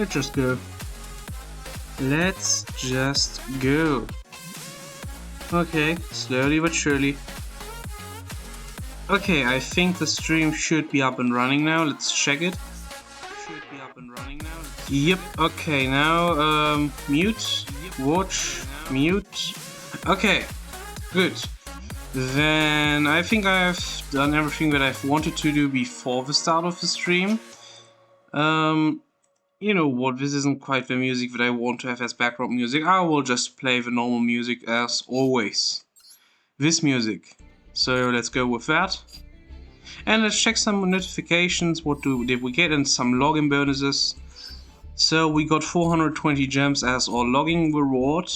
Let's just go. Let's just go. Okay, slowly but surely. Okay, I think the stream should be up and running now. Let's check it. Should be up and running now. Yep, okay, now mute, watch, mute. Okay, good. Then I think I've done everything that I've wanted to do before the start of the stream. You know what, this isn't quite the music that I want to have as background music. I will just play the normal music as always. This music. So let's go with that. And let's check some notifications. What did we get? And some login bonuses. So we got 420 gems as our logging reward.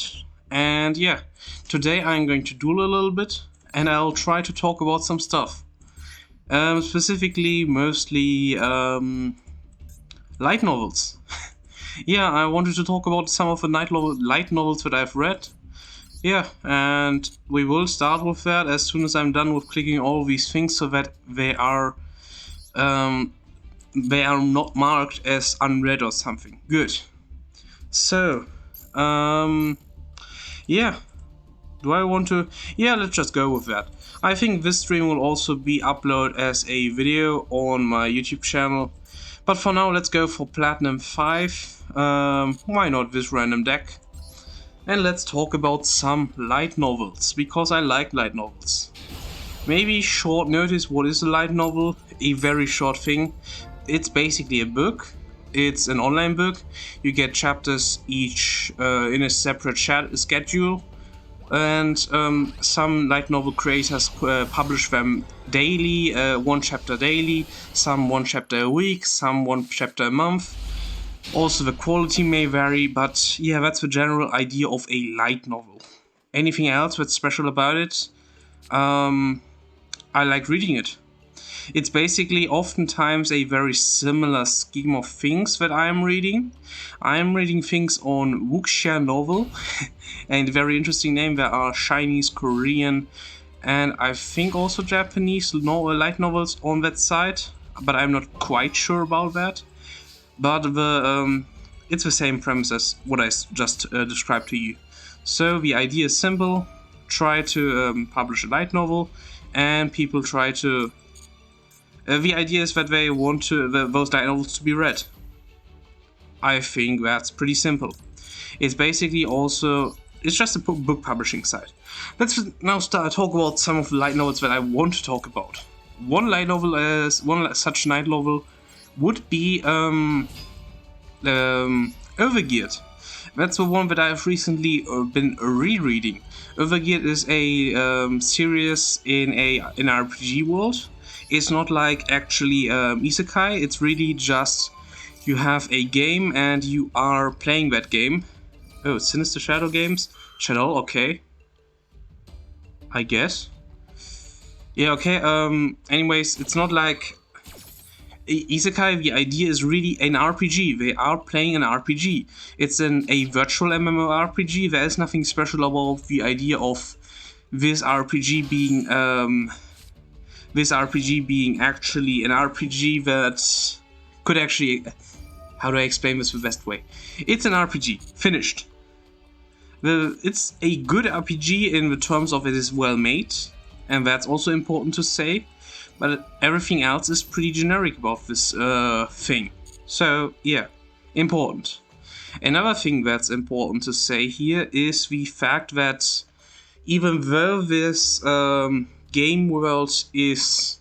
And yeah, today I'm going to duel a little bit. And I'll try to talk about some stuff. Specifically, mostly light novels. Yeah, I wanted to talk about some of the light novels that I've read. Yeah, and we will start with that as soon as I'm done with clicking all these things so that they are not marked as unread or something. Good. So, yeah. Do I want to? Yeah, let's just go with that. I think this stream will also be uploaded as a video on my YouTube channel. But for now, let's go for Platinum 5. Why not this random deck? And let's talk about some light novels, because I like light novels. Maybe short notice, what is a light novel? A very short thing. It's basically a book. It's an online book. You get chapters each in a separate schedule. And some light novel creators publish them daily, one chapter daily, some one chapter a week, some one chapter a month. Also the quality may vary, but yeah, that's the general idea of a light novel. Anything else that's special about it? I like reading it. It's basically oftentimes a very similar scheme of things that I'm reading. I'm reading things on Wuxia Novel, and very interesting name. There are Chinese, Korean, and I think also Japanese light novels on that site, but I'm not quite sure about that. But it's the same premise as what I just described to you. So the idea is simple: try to publish a light novel, and people try to. The idea is that they want those light novels to be read. I think that's pretty simple. It's basically also, it's just a book publishing site. Let's now talk about some of the light novels that I want to talk about. One such light novel would be Overgeared. That's the one that I've recently been rereading. Overgeared is a series in an RPG world. It's not like actually isekai, it's really just you have a game and you are playing that game. Oh, Sinister Shadow Games? Shadow, okay. I guess. Yeah, okay, anyways, it's not like isekai, the idea is really an RPG. They are playing an RPG. It's a virtual MMORPG. There is nothing special about the idea of this RPG being actually an RPG that could actually... How do I explain this the best way? It's an RPG. Finished. It's a good RPG in the terms of it is well made, and that's also important to say, but everything else is pretty generic about this thing. So, yeah, important. Another thing that's important to say here is the fact that even though this game world is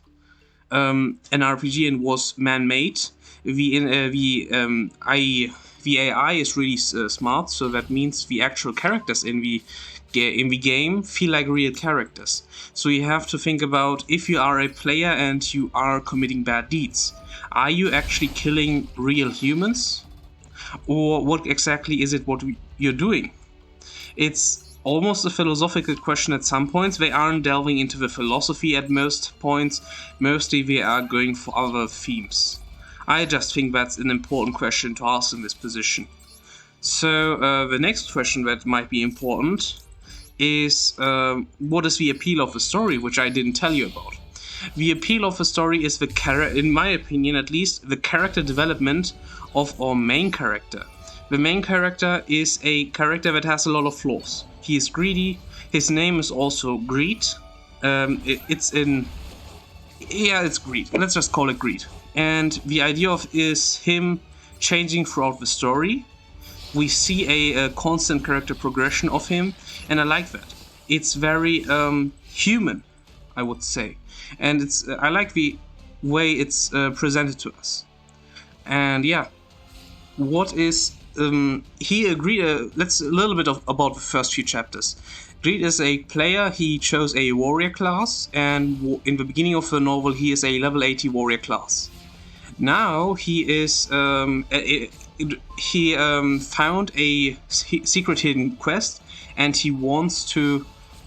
an RPG and was man-made, the AI is really smart, so that means the actual characters in the game feel like real characters. So you have to think about, if you are a player and you are committing bad deeds, are you actually killing real humans? Or what exactly is it what you're doing? It's almost a philosophical question at some points. They aren't delving into the philosophy at most points. Mostly they are going for other themes. I just think that's an important question to ask in this position. So the next question that might be important is what is the appeal of the story, which I didn't tell you about. The appeal of the story is in my opinion at least, the character development of our main character. The main character is a character that has a lot of flaws. He is greedy. His name is also Greed. It's greed. Let's just call it greed. And the idea of is him changing throughout the story. We see a constant character progression of him, and I like that. It's very human, I would say, and I like the way it's presented to us. And yeah, what is he agreed? Let's a little bit about the first few chapters. Greed is a player. He chose a warrior class, and in the beginning of the novel, he is a level 80 warrior class. Now he is found a secret hidden quest, and he wants to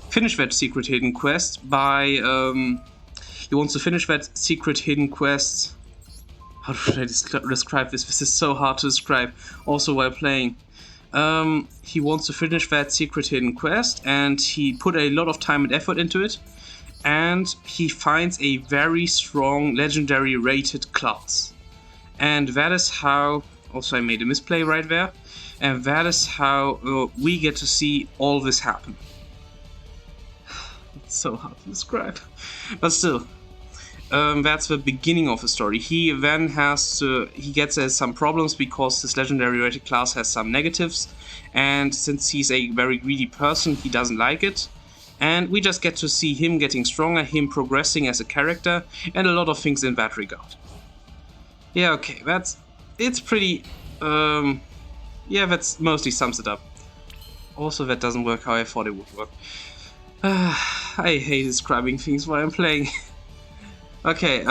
finish that secret hidden quest by How should I describe this? This is so hard to describe, also while playing. He wants to finish that secret hidden quest, and he put a lot of time and effort into it, and he finds a very strong legendary rated class. And that is how, also I made a misplay right there, and that is how we get to see all this happen. It's so hard to describe, but still. That's the beginning of the story. He then he gets some problems because this legendary rated class has some negatives, and since he's a very greedy person, he doesn't like it. And we just get to see him getting stronger, him progressing as a character, and a lot of things in that regard. Yeah, okay, it's pretty, that's mostly sums it up. Also, that doesn't work how I thought it would work. I hate describing things while I'm playing. Okay,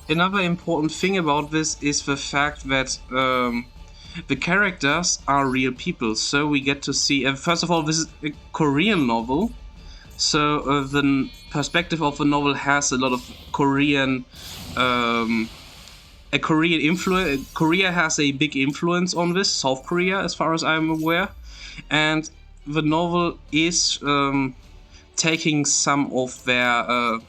another important thing about this is the fact that the characters are real people. So we get to see, first of all, this is a Korean novel. So the perspective of the novel has a lot of Korean influence. Korea has a big influence on this, South Korea, as far as I'm aware. And the novel is taking some of that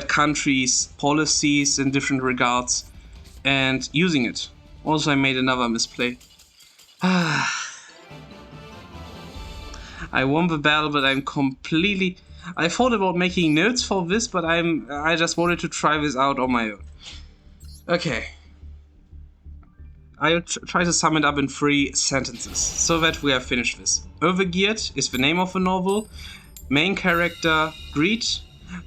country's policies in different regards and using it. Also, I made another misplay. I won the battle, but I thought about making notes for this, but I just wanted to try this out on my own. Okay. I'll try to sum it up in 3 sentences, so that we have finished this. Overgeared is the name of the novel. Main character, Greed.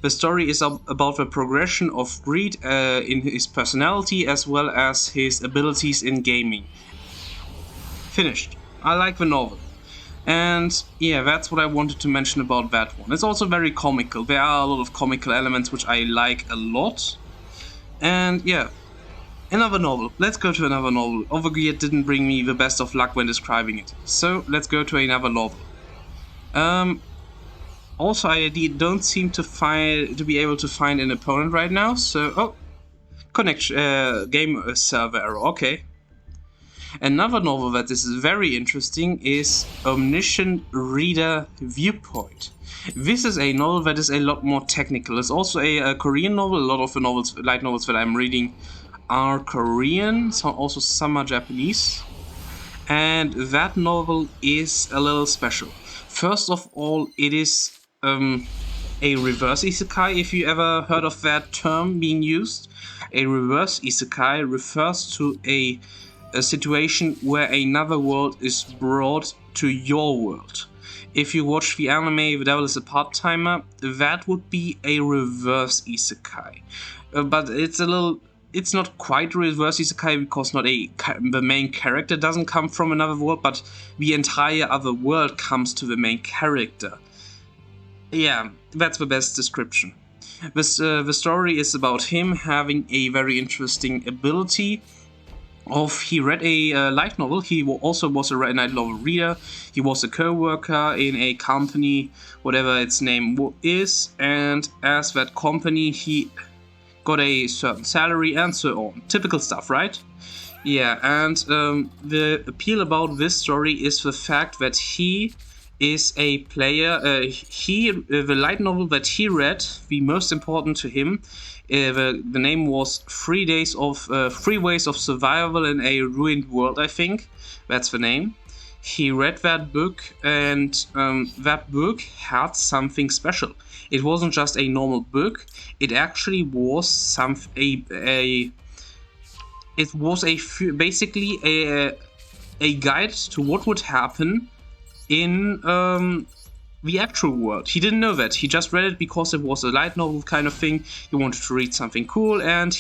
The story is about the progression of Greed in his personality as well as his abilities in gaming. Finished. I like the novel. And yeah, that's what I wanted to mention about that one. It's also very comical. There are a lot of comical elements which I like a lot. And yeah, another novel. Let's go to another novel. Overgeared didn't bring me the best of luck when describing it. So let's go to another novel. Also, I don't seem to be able to find an opponent right now. So, game server error. Okay. Another novel that is very interesting is Omniscient Reader Viewpoint. This is a novel that is a lot more technical. It's also a Korean novel. A lot of the light novels that I'm reading are Korean, so also some are Japanese. And that novel is a little special. First of all, it is a reverse isekai, if you ever heard of that term being used. A reverse isekai refers to a situation where another world is brought to your world. If you watch the anime The Devil is a Part-Timer, that would be a reverse isekai. But it's not quite reverse isekai because the main character doesn't come from another world, but the entire other world comes to the main character. Yeah, that's the best description. The story is about him having a very interesting ability. He read a light novel. He also was a light novel reader. He was a co-worker in a company, whatever its name is, and as that company he got a certain salary and so on. Typical stuff, right? Yeah, and the appeal about this story is the fact that he is a player. The light novel that he read, the most important to him, The name was 3 Ways of Survival in a Ruined World, I think. That's the name. He read that book, and that book had something special. It wasn't just a normal book. It actually was basically a guide to what would happen in the actual world. He didn't know that. He just read it because it was a light novel kind of thing. He wanted to read something cool, and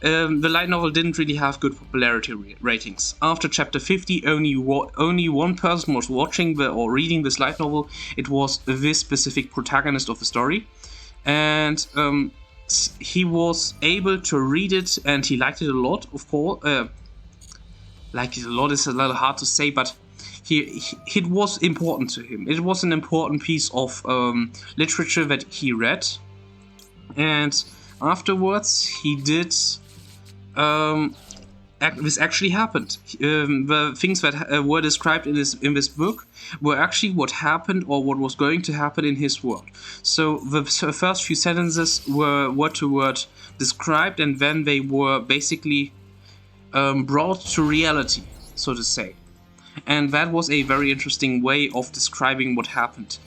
the light novel didn't really have good popularity ratings. After chapter 50, only one person was watching or reading this light novel. It was this specific protagonist of the story, and he was able to read it, and he liked it a lot. Of course, liked it a lot is a little hard to say, but it was important to him. It was an important piece of literature that he read, and afterwards he did. This actually happened. The things that were described in this book were actually what happened or what was going to happen in his world. So the first few sentences were word to word described, and then they were basically brought to reality, so to say. And that was a very interesting way of describing what happened.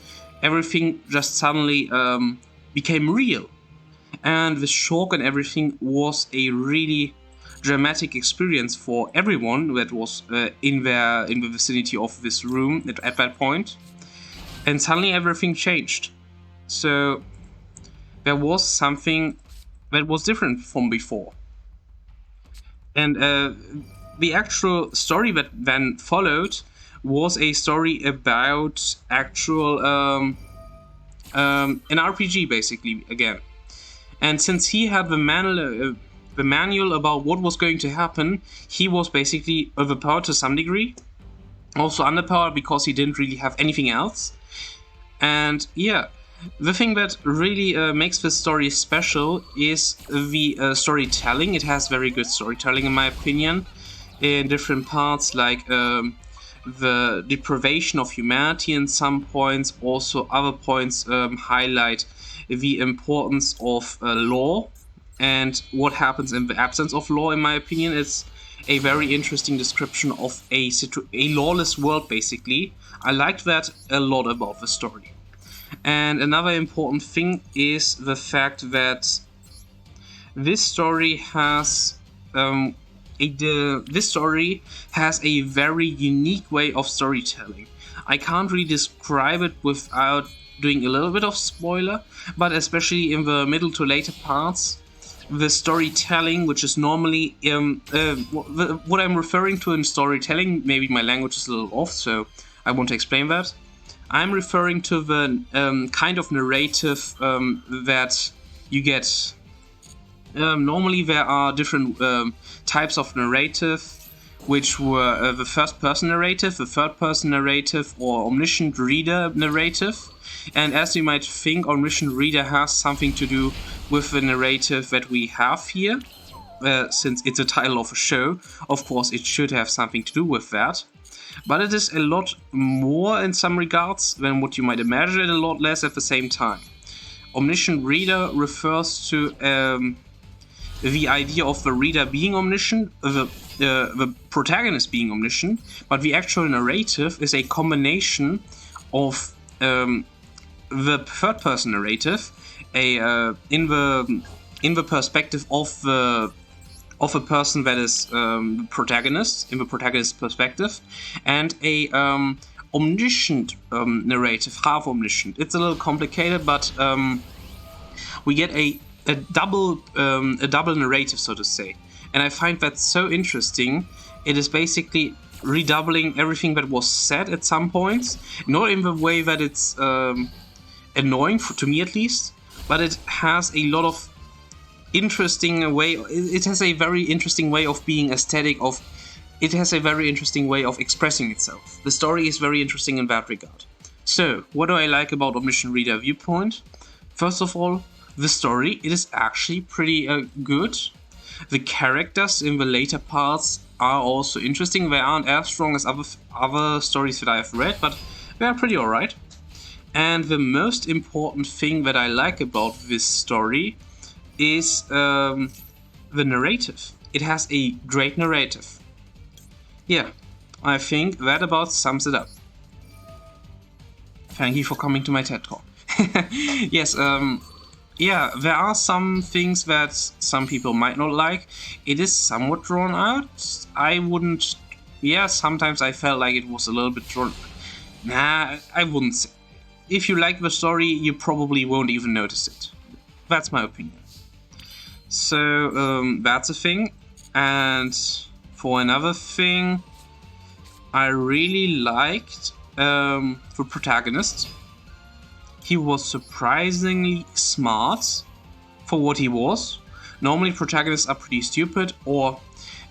Everything just suddenly became real. And the shock and everything was a really dramatic experience for everyone that was in the vicinity of this room at that point. And suddenly everything changed. So there was something that was different from before. And the actual story that then followed was a story about actual an RPG, basically, again. And since he had the manual about what was going to happen, he was basically overpowered to some degree. Also underpowered because he didn't really have anything else. And yeah, the thing that really makes this story special is the storytelling. It has very good storytelling, in my opinion, in different parts, like the deprivation of humanity in some points. Also other points highlight the importance of law and what happens in the absence of law. In my opinion, it's a very interesting description of a lawless world, basically. I liked that a lot about the story. And another important thing is the fact that this story has a very unique way of storytelling. I can't really describe it without doing a little bit of spoiler, but especially in the middle to later parts, the storytelling, which is normally what I'm referring to in storytelling. Maybe my language is a little off, so I want to explain that. I'm referring to the kind of narrative that you get. Normally there are different types of narrative, which were the first-person narrative, the third-person narrative, or Omniscient Reader narrative. And as you might think, Omniscient Reader has something to do with the narrative that we have here. Since it's a title of a show, of course it should have something to do with that. But it is a lot more in some regards than what you might imagine, and a lot less at the same time. Omniscient Reader refers to the idea of the reader being omniscient, the protagonist being omniscient, but the actual narrative is a combination of the third-person narrative, in the perspective of a person that is protagonist, in the protagonist's perspective, and a omniscient narrative, half omniscient. It's a little complicated, but we get a double narrative, so to say. And I find that so interesting. It is basically redoubling everything that was said at some points, not in the way that it's annoying, to me at least, but it has a lot of interesting way. It has a very interesting way of being aesthetic. It has a very interesting way of expressing itself. The story is very interesting in that regard. So, what do I like about Omniscient Reader Viewpoint? First of all, the story. It is actually pretty good. The characters in the later parts are also interesting. They aren't as strong as other stories that I have read, but they are pretty alright. And the most important thing that I like about this story is the narrative. It has a great narrative. Yeah, I think that about sums it up. Thank you for coming to my TED Talk. Yes, yeah, there are some things that some people might not like. It is somewhat drawn out. I wouldn't... Yeah, sometimes I felt like it was a little bit drawn... Nah, I wouldn't say. If you like the story, you probably won't even notice it. That's my opinion. So, that's a thing. And for another thing, I really liked the protagonist. He was surprisingly smart for what he was. Normally protagonists are pretty stupid or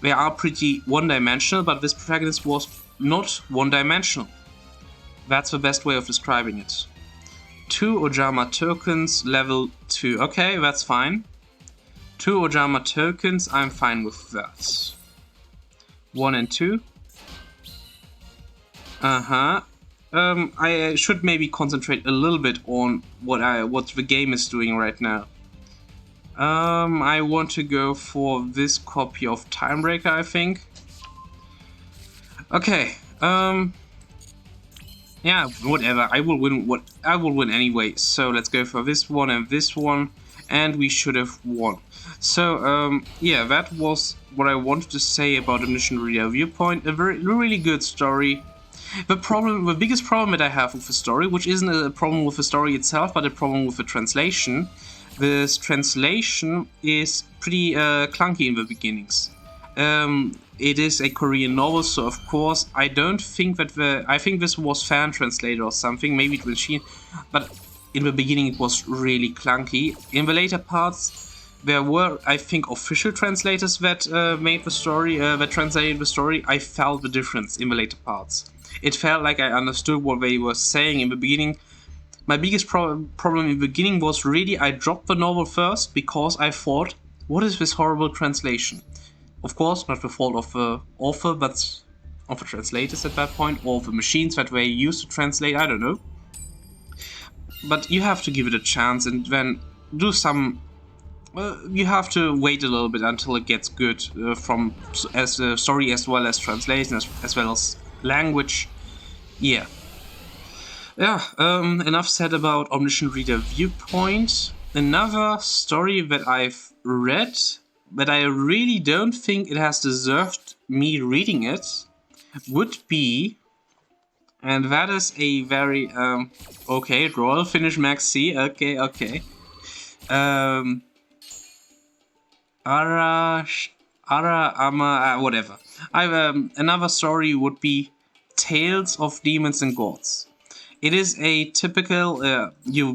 they are pretty one-dimensional, but this protagonist was not one-dimensional. That's the best way of describing it. 2 Ojama tokens, level 2. Okay, that's fine. 2 Ojama tokens, I'm fine with that. 1 and 2. I should maybe concentrate a little bit on what the game is doing right now. I want to go for this copy of Timebreaker, I think. Okay. Yeah, whatever. I will win anyway. So let's go for this one and this one, and we should have won. So yeah, that was what I wanted to say about Omniscient Reader Viewpoint. A really good story. The biggest problem that I have with the story, which isn't a problem with the story itself, but a problem with the translation. This translation is pretty clunky in the beginnings. It is a Korean novel, so of course I don't think that I think this was fan translated or something, maybe it was machine, but in the beginning it was really clunky. In the later parts, there were, I think, official translators that made the story, that translated the story. I felt the difference in the later parts. It felt like I understood what they were saying in the beginning. My biggest problem in the beginning was really I dropped the novel first because I thought, what is this horrible translation? Of course, not the fault of the author, but of the translators at that point, or the machines that they used to translate, I don't know. But you have to give it a chance and then do some... you have to wait a little bit until it gets good from as a story as well as translation as well as language. Yeah. Yeah, enough said about Omniscient Reader Viewpoint. Another story that I've read, but I really don't think it has deserved me reading it, would be, and that is a very, okay, Royal Finish Max C, okay. Whatever. Another story would be Tales of Demons and Gods. It is a typical, you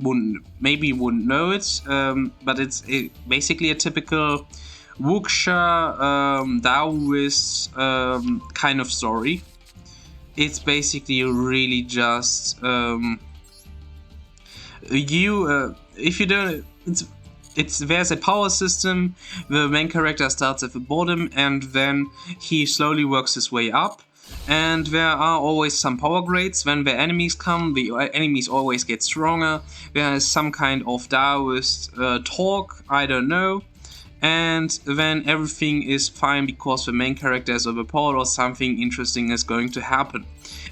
maybe wouldn't know it, but it's basically a typical wuxia, Taoist kind of story. It's basically really just if you don't, there's a power system. The main character starts at the bottom and then he slowly works his way up. And there are always some power grades. When the enemies come, the enemies always get stronger. There is some kind of Taoist talk, I don't know. And then everything is fine because the main character is overpowered or something interesting is going to happen.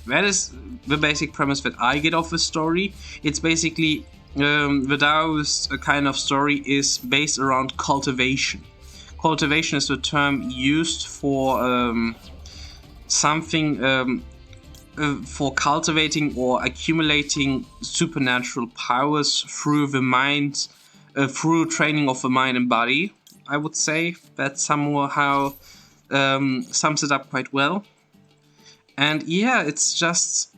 That is the basic premise that I get of the story. It's basically the Taoist kind of story is based around cultivation. Cultivation is the term used for something for cultivating or accumulating supernatural powers through the mind, through training of the mind and body. I would say that somehow sums it up quite well. And yeah, it's just,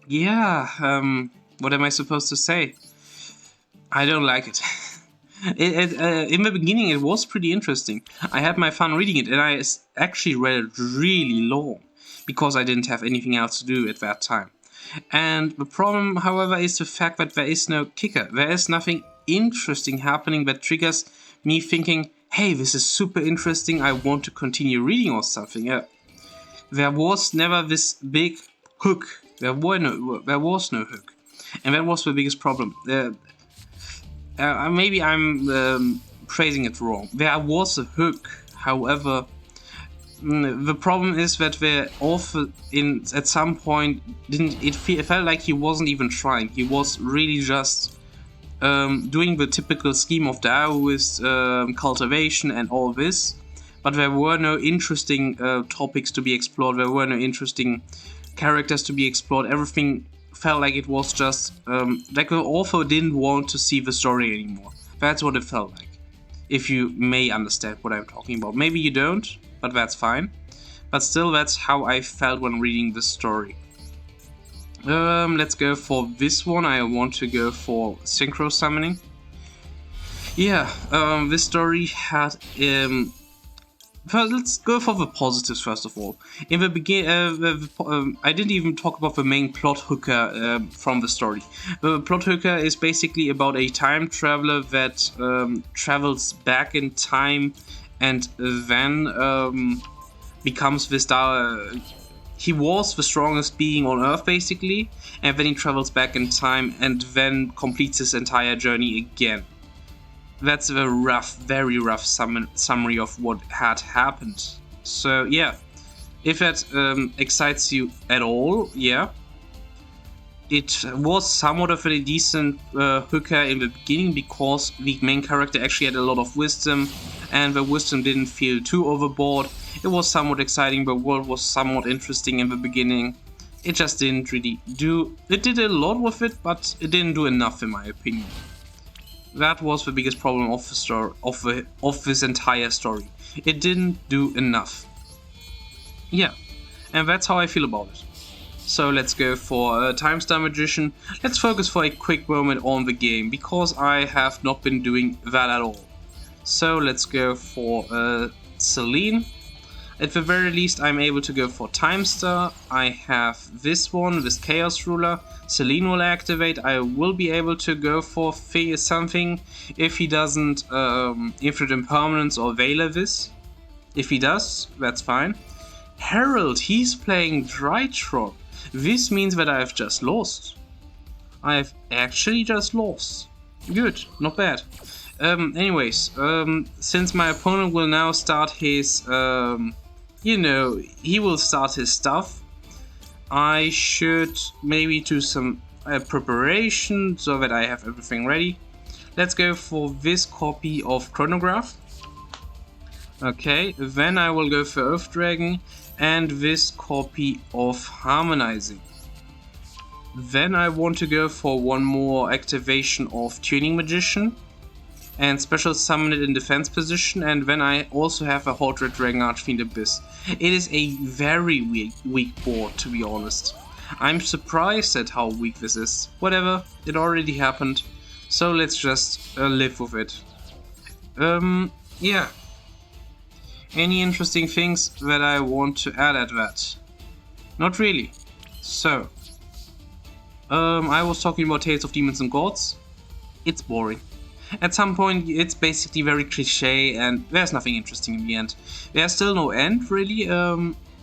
yeah, what am I supposed to say? I don't like it. In the beginning it was pretty interesting. I had my fun reading it and I actually read it really long because I didn't have anything else to do at that time. And the problem, however, is the fact that there is no kicker. There is nothing interesting happening that triggers me thinking, hey, this is super interesting, I want to continue reading or something. There was never this big hook. There was no hook. And that was the biggest problem. Maybe I'm phrasing it wrong. There was a hook, however, the problem is that the author at some point it felt like he wasn't even trying. He was really just doing the typical scheme of Taoist cultivation and all this, but there were no interesting topics to be explored. There were no interesting characters to be explored. Everything felt like it was just like the author didn't want to see the story anymore. That's what it felt like. If you may understand what I'm talking about. Maybe you don't, but that's fine. But still, that's how I felt when reading this story. Let's go for this one. I want to go for Synchro Summoning. Yeah, this story had... First, let's go for the positives first of all. In the beginning, I didn't even talk about the main plot hooker from the story. The plot hooker is basically about a time traveler that travels back in time and then becomes this he was the strongest being on Earth basically, and then he travels back in time and then completes his entire journey again. That's the rough, very rough summary of what had happened. So yeah, if that excites you at all, yeah. It was somewhat of a decent hooker in the beginning because the main character actually had a lot of wisdom and the wisdom didn't feel too overboard. It was somewhat exciting, the world was somewhat interesting in the beginning. It just didn't really do... It did a lot with it, but it didn't do enough in my opinion. That was the biggest problem of the story, of this entire story. It didn't do enough. Yeah, and that's how I feel about it. So let's go for Time Star Magician. Let's focus for a quick moment on the game, because I have not been doing that at all. So let's go for Celine. At the very least, I'm able to go for Time Star. I have this one, this Chaos Ruler. Celine will activate. I will be able to go for something if he doesn't Infinite Impermanence or Veil this. If he does, that's fine. Herald, he's playing Drytron. This means that I've just lost. I've actually just lost. Good, not bad. Anyways, since my opponent will now start his, you know, he will start his stuff, I should maybe do some preparation so that I have everything ready. Let's go for this copy of Chronograph. Okay, then I will go for Earth Dragon and this copy of Harmonizing. Then I want to go for one more activation of Tuning Magician and special summon it in defense position, and then I also have a Hot Red Dragon Archfiend Abyss. It is a very weak board, to be honest. I'm surprised at how weak this is. Whatever, it already happened, so let's just live with it. Yeah. Any interesting things that I want to add at that? Not really. So, I was talking about Tales of Demons and Gods. It's boring. At some point, it's basically very cliche and there's nothing interesting in the end. There's still no end, really,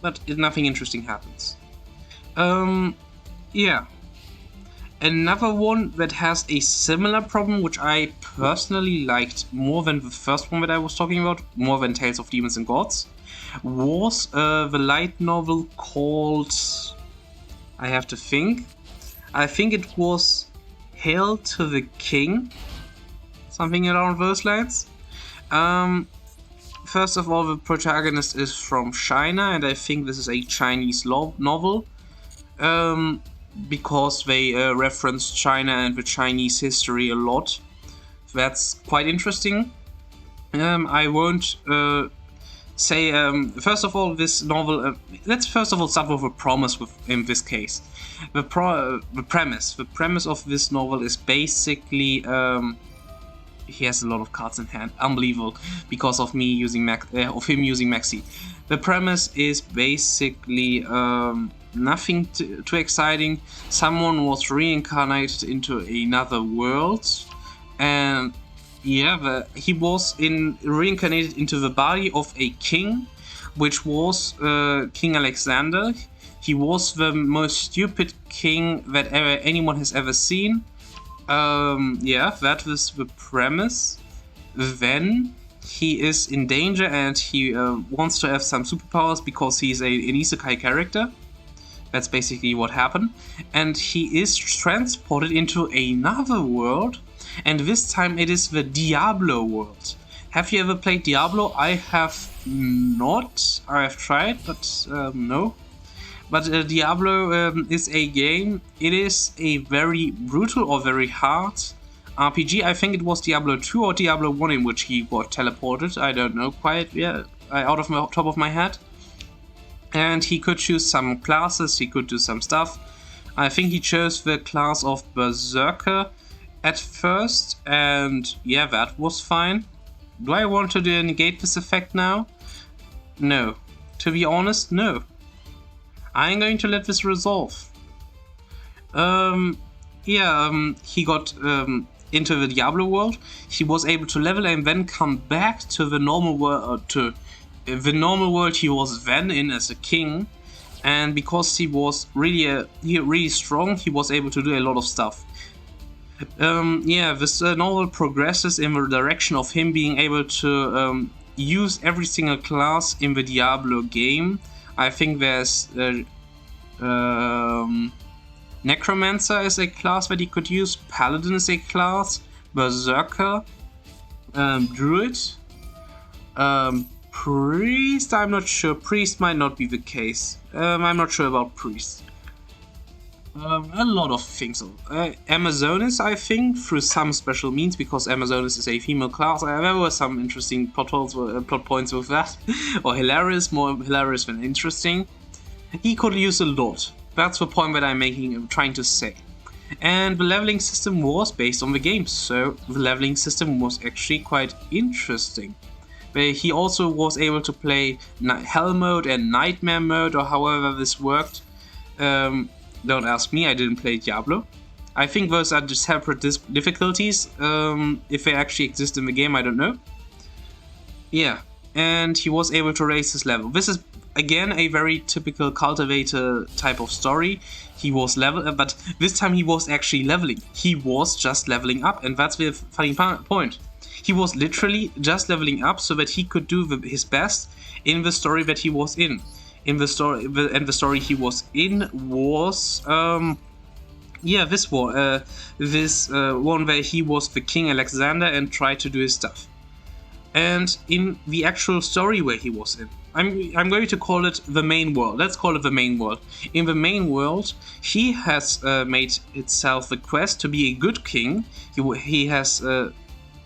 but nothing interesting happens. Yeah. Another one that has a similar problem, which I personally liked more than the first one that I was talking about, more than Tales of Demons and Gods, was the light novel called... I have to think. I think it was Hail to the King. Something around those lines. First of all, the protagonist is from China, and I think this is a Chinese novel. Because they reference China and the Chinese history a lot. That's quite interesting. I won't say... first of all, this novel... let's first of all start with a promise in this case. The premise of this novel is basically... he has a lot of cards in hand. Unbelievable. Because of me using him using Maxi. The premise is basically... nothing too exciting. Someone was reincarnated into another world, and yeah, he was reincarnated into the body of a king, which was King Alexander. He was the most stupid king that anyone has ever seen. Yeah, that was the premise. then he is in danger and he wants to have some superpowers because he's an isekai character. That's basically what happened. And he is transported into another world, and this time it is the Diablo world. Have you ever played Diablo? I have not. I have tried, but no. But Diablo is a game. It is a very brutal or very hard RPG. I think it was Diablo 2 or Diablo 1 in which he got teleported. I don't know quite, out of the top of my head. And he could choose some classes, he could do some stuff. I think he chose the class of Berserker at first, and yeah, that was fine. Do I want to negate this effect now? No. To be honest, no. I'm going to let this resolve. He got into the Diablo world. He was able to level and then come back to the normal world, the normal world he was then in as a king, and because he was really strong, he was able to do a lot of stuff. This novel progresses in the direction of him being able to use every single class in the Diablo game. I think there's Necromancer is a class that he could use, Paladin is a class, Berserker, Druid, Priest, I'm not sure. Priest might not be the case. I'm not sure about Priest. A lot of things. Amazonis, I think, through some special means, because Amazonis is a female class. There were some interesting plot points with that. Or hilarious, more hilarious than interesting. He could use a lot. That's the point that I'm trying to say. And the leveling system was based on the game, so the leveling system was actually quite interesting. He also was able to play Hell mode and Nightmare mode, or however this worked. Don't ask me, I didn't play Diablo. I think those are just separate difficulties. If they actually exist in the game, I don't know. Yeah, and he was able to raise his level. This is, again, a very typical cultivator type of story. He was but this time he was actually leveling. He was just leveling up, and that's the funny point. He was literally just leveling up so that he could do his best in the story that he was in. The story he was in was this one where he was the King Alexander and tried to do his stuff. And in the actual story where he was in, I'm going to call it the main world. Let's call it the main world. In the main world, he has made itself the quest to be a good king. He has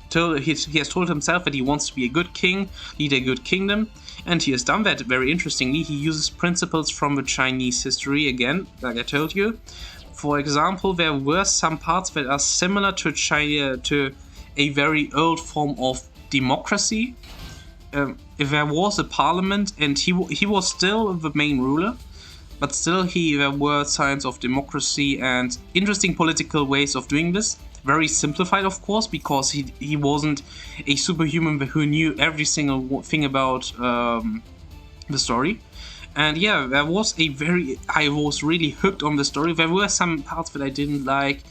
told himself that he wants to be a good king, lead a good kingdom, and he has done that very interestingly. He uses principles from the Chinese history again, like I told you. For example, there were some parts that are similar to China, to a very old form of democracy. There was a parliament, and he was still the main ruler, but still there were signs of democracy and interesting political ways of doing this. Very simplified, of course, because he wasn't a superhuman who knew every single thing about the story. And yeah, I was really hooked on the story. There were some parts that I didn't like.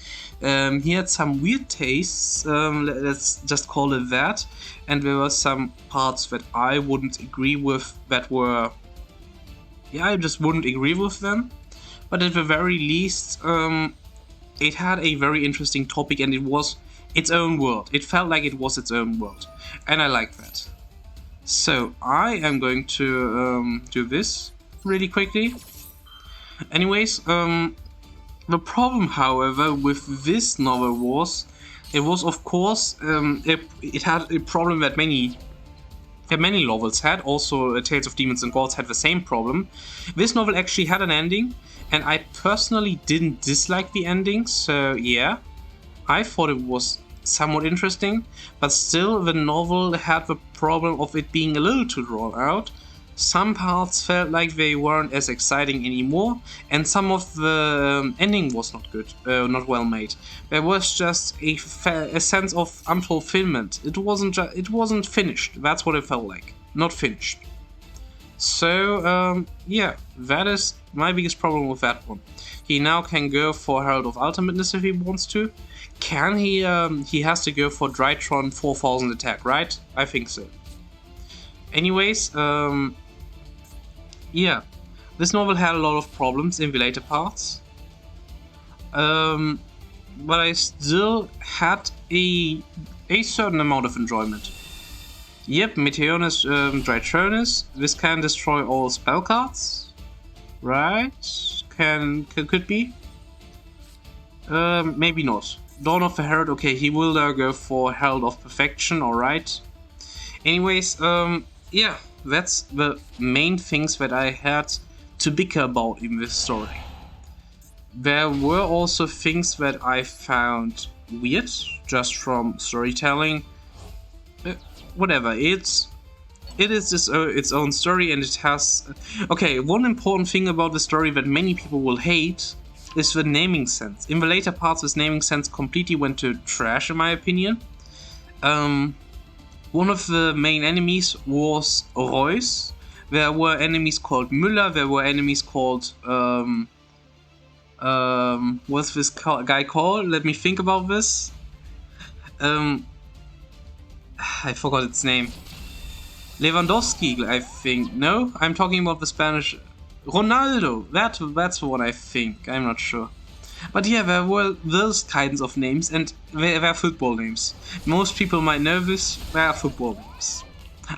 He had some weird tastes, let's just call it that. And there were some parts that I wouldn't agree with I just wouldn't agree with them. But at the very least, it had a very interesting topic, and it was its own world. It felt like it was its own world, and I like that. So I am going to do this really quickly. Anyways, the problem, however, with this novel was, it was of course, it had a problem that many novels had. Also, Tales of Demons and Gods had the same problem. This novel actually had an ending, and I personally didn't dislike the ending, so yeah, I thought it was somewhat interesting, but still the novel had the problem of it being a little too drawn out. Some parts felt like they weren't as exciting anymore, and some of the ending was not good, not well made. There was just a sense of unfulfillment. It wasn't finished. That's what it felt like, not finished. So yeah, that is my biggest problem with that one. He now can go for Herald of Ultimateness if he wants to. Can he? He has to go for Drytron 4000 attack, right? I think so. Anyways, yeah, this novel had a lot of problems in the later parts, but I still had a certain amount of enjoyment. Yep, Meteorus, Drytronus. This can destroy all spell cards, right? Could be. Maybe not. Dawn of the Herald. Okay, he will go for Herald of Perfection. All right. Anyways, yeah, that's the main things that I had to bicker about in this story. There were also things that I found weird, just from storytelling. Whatever, it is its own story, and it has... Okay, one important thing about the story that many people will hate is the naming sense. In the later parts, this naming sense completely went to trash, in my opinion. One of the main enemies was Royce. There were enemies called Müller, there were enemies called... what's this guy called? Let me think about this. I forgot its name. Lewandowski, I think. No, I'm talking about the Spanish... Ronaldo! That's the one I think. I'm not sure. But yeah, there were those kinds of names, and they're football names. Most people might know this, they're football names.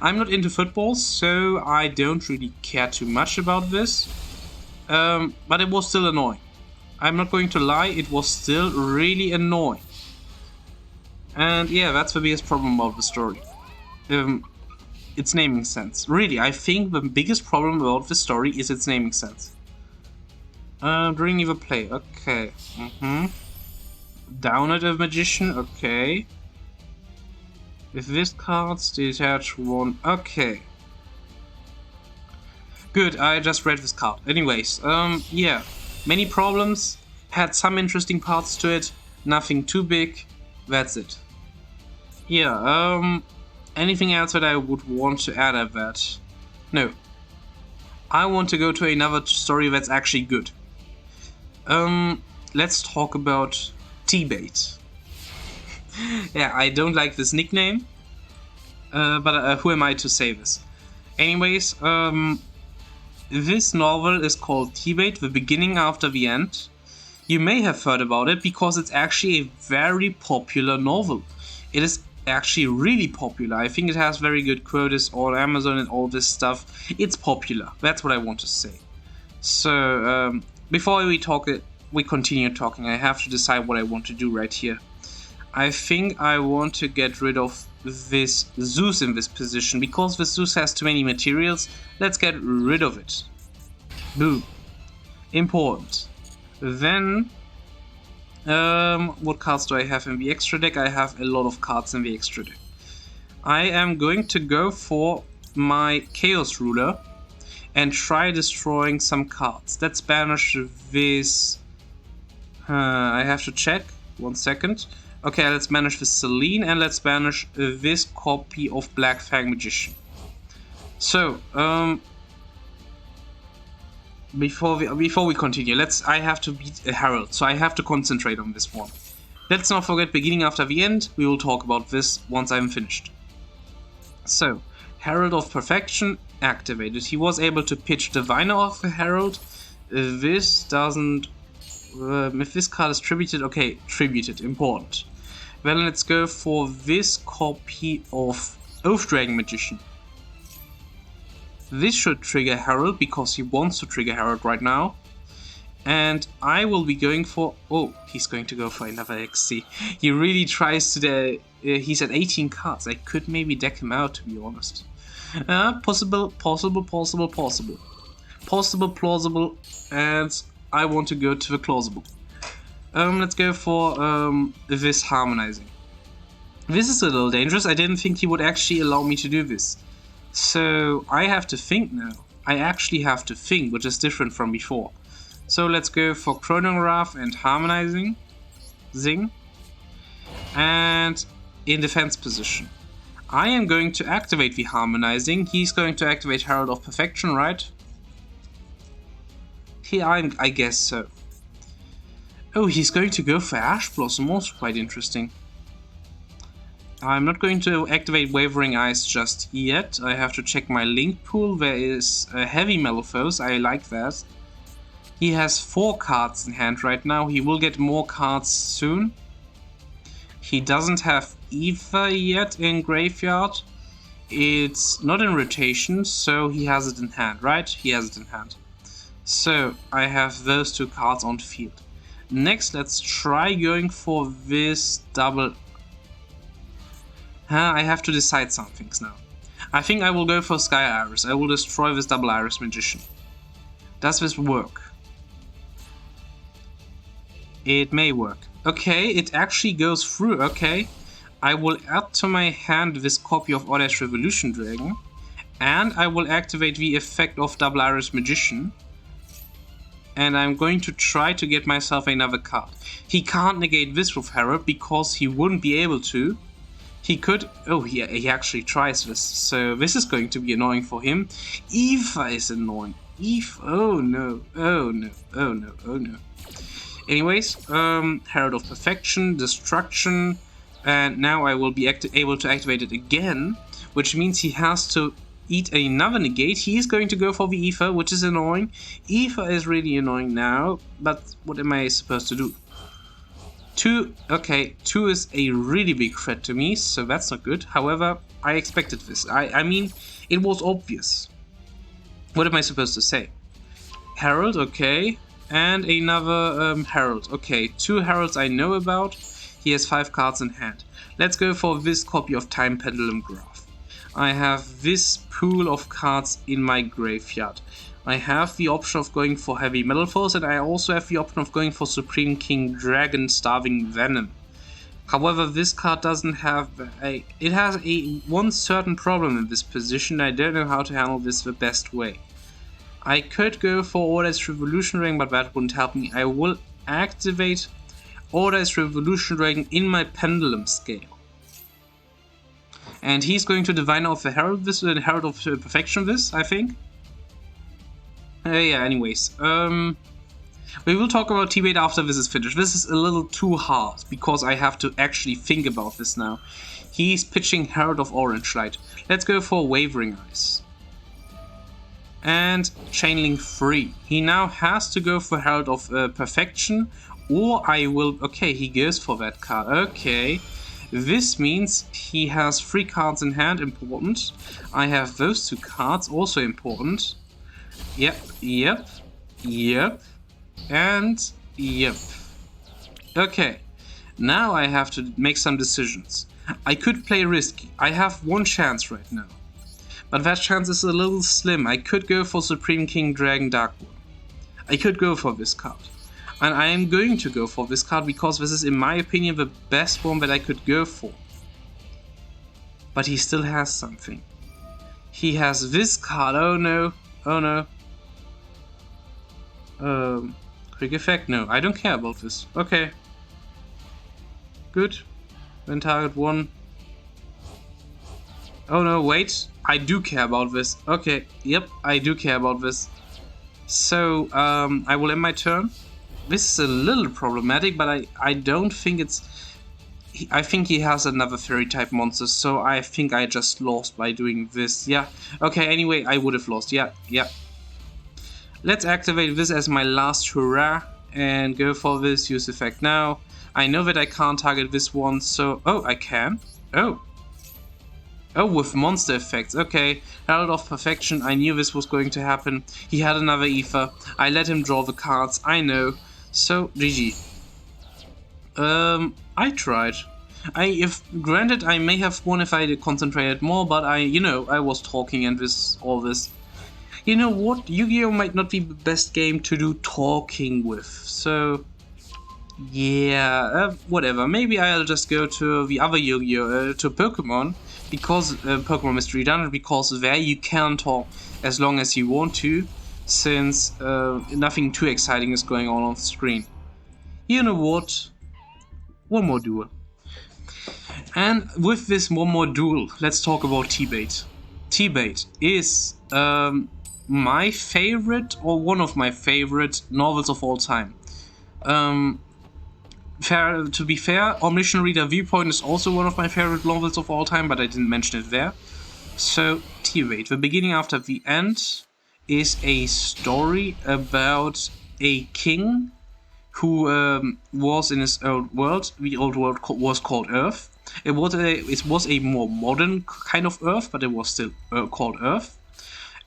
I'm not into football, so I don't really care too much about this. But it was still annoying. I'm not going to lie, it was still really annoying. And yeah, that's the biggest problem about the story. Its naming sense. Really, I think the biggest problem about the story is its naming sense. During either play, okay. Down at a magician, okay. With this card, detach one, okay. Good, I just read this card. Anyways, yeah. Many problems, had some interesting parts to it, nothing too big, that's it. Yeah, anything else that I would want to add at that? No. I want to go to another story that's actually good. Let's talk about T-Bait. Yeah, I don't like this nickname, but who am I to say this? Anyways, this novel is called T-Bait, The Beginning After the End. You may have heard about it because it's actually a very popular novel. It is actually really popular. I think it has very good quotas on Amazon and all this stuff. It's popular. That's what I want to say. So, before we continue talking, I have to decide what I want to do right here. I think I want to get rid of this Zeus in this position, because the Zeus has too many materials. Let's get rid of it. Boom. Important. Then, what cards do I have in the extra deck? I have a lot of cards in the extra deck. I am going to go for my Chaos Ruler and try destroying some cards. Let's banish this... I have to check. 1 second. Okay, let's banish this Celine, and let's banish this copy of Black Fang Magician. So, before we continue, I have to beat a Herald, so I have to concentrate on this one. Let's not forget Beginning After the End. We will talk about this once I'm finished. So, Herald of Perfection activated. He was able to pitch Diviner of the Herald. This doesn't... if this card is tributed, okay, tributed, important. Then let's go for this copy of Oath Dragon Magician. This should trigger Herald, because he wants to trigger Herald right now. And I will be going for... Oh, he's going to go for another XC. He really tries to... he's at 18 cards. I could maybe deck him out, to be honest. Possible, plausible, and I want to go to the plausible. Let's go for this harmonizing. This is a little dangerous. I didn't think he would actually allow me to do this. So I have to think now. I actually have to think, which is different from before. So let's go for Chronograph and harmonizing. Zing. And in defense position. I am going to activate the harmonizing. He's going to activate Herald of Perfection, right? I guess so. Oh, he's going to go for Ash Blossom, also quite interesting. I'm not going to activate Wavering Eyes just yet. I have to check my link pool. There is a Heavy Metalphos, I like that. He has 4 cards in hand right now. He will get more cards soon. He doesn't have Ether yet in Graveyard. It's not in rotation, so he has it in hand, right? He has it in hand. So I have those 2 cards on the field. Next, let's try going for this double. I have to decide some things now. I think I will go for Sky Iris. I will destroy this double Iris Magician. Does this work? It may work. Okay, it actually goes through. Okay. I will add to my hand this copy of Orde's Revolution Dragon. And I will activate the effect of double Iris Magician. And I'm going to try to get myself another card. He can't negate this with Herald because he wouldn't be able to. He could... Oh, he actually tries this. So this is going to be annoying for him. Ether is annoying. Ether... Oh no. Oh no. Oh no. Oh no. Anyways, Herald of Perfection, Destruction. And now I will be able to activate it again. Which means he has to eat another negate. He is going to go for the Ether, which is annoying. Ether is really annoying now. But what am I supposed to do? 2, okay, 2 is a really big threat to me, so that's not good. However, I expected this. I mean, it was obvious. What am I supposed to say? Herald, okay, and another Herald. Okay, 2 Heralds I know about. He has 5 cards in hand. Let's go for this copy of Time Pendulum Graph. I have this pool of cards in my graveyard. I have the option of going for Heavy Metalphos, and I also have the option of going for Supreme King Dragon Starving Venom. However, this card doesn't have it has one certain problem in this position. I don't know how to handle this the best way. I could go for Orde's Revolution Dragon, but that wouldn't help me. I will activate Orde's Revolution Dragon in my Pendulum Scale. And he's going to Diviner of the Herald this, Herald of Perfection this, I think. Yeah, anyways, we will talk about T-Bait after this is finished. This is a little too hard, because I have to actually think about this now. He's pitching Herald of Orange Light. Let's go for Wavering Eyes. And Chainlink 3. He now has to go for Herald of Perfection, or I will... Okay, he goes for that card. Okay. This means he has 3 cards in hand, important. I have those 2 cards, also important. Yep, yep, yep, and yep. Okay, now I have to make some decisions. I could play risky. I have 1 chance right now. But that chance is a little slim. I could go for Supreme King Dragon Dark One. I could go for this card. And I am going to go for this card because this is, in my opinion, the best one that I could go for. But he still has something. He has this card. Oh no. Oh no. Quick effect? No, I don't care about this. Okay. Good. Then target 1. Oh no, wait. I do care about this. Okay, yep, I do care about this. So, I will end my turn. This is a little problematic, but I don't think it's... I think he has another fairy type monster, so I think I just lost by doing this. Yeah, okay, anyway, I would have lost. Yeah, yeah. Let's activate this as my last hurrah and go for this, use effect now. I know that I can't target this one, so... Oh, I can? Oh. Oh, with monster effects. Okay, Herald of Perfection. I knew this was going to happen. He had another Ether. I let him draw the cards. I know. So, GG. I tried. Granted, I may have won if I concentrated more, but I was talking and all this. You know what? Yu-Gi-Oh! Might not be the best game to do talking with. So, yeah, whatever. Maybe I'll just go to the other Yu-Gi-Oh! To Pokemon. Because Pokemon Mystery Dungeon, because there you can talk as long as you want to, since nothing too exciting is going on the screen. You know what? One more duel. And with this one more duel, let's talk about T-Bait. T-Bait is my favorite, or one of my favorite novels of all time. To be fair, Omniscient Reader Viewpoint is also one of my favorite novels of all time, but I didn't mention it there. So, T-Wait, The Beginning After the End is a story about a king who was in his old world. The old world was called Earth. It was a more modern kind of Earth, but it was still called Earth.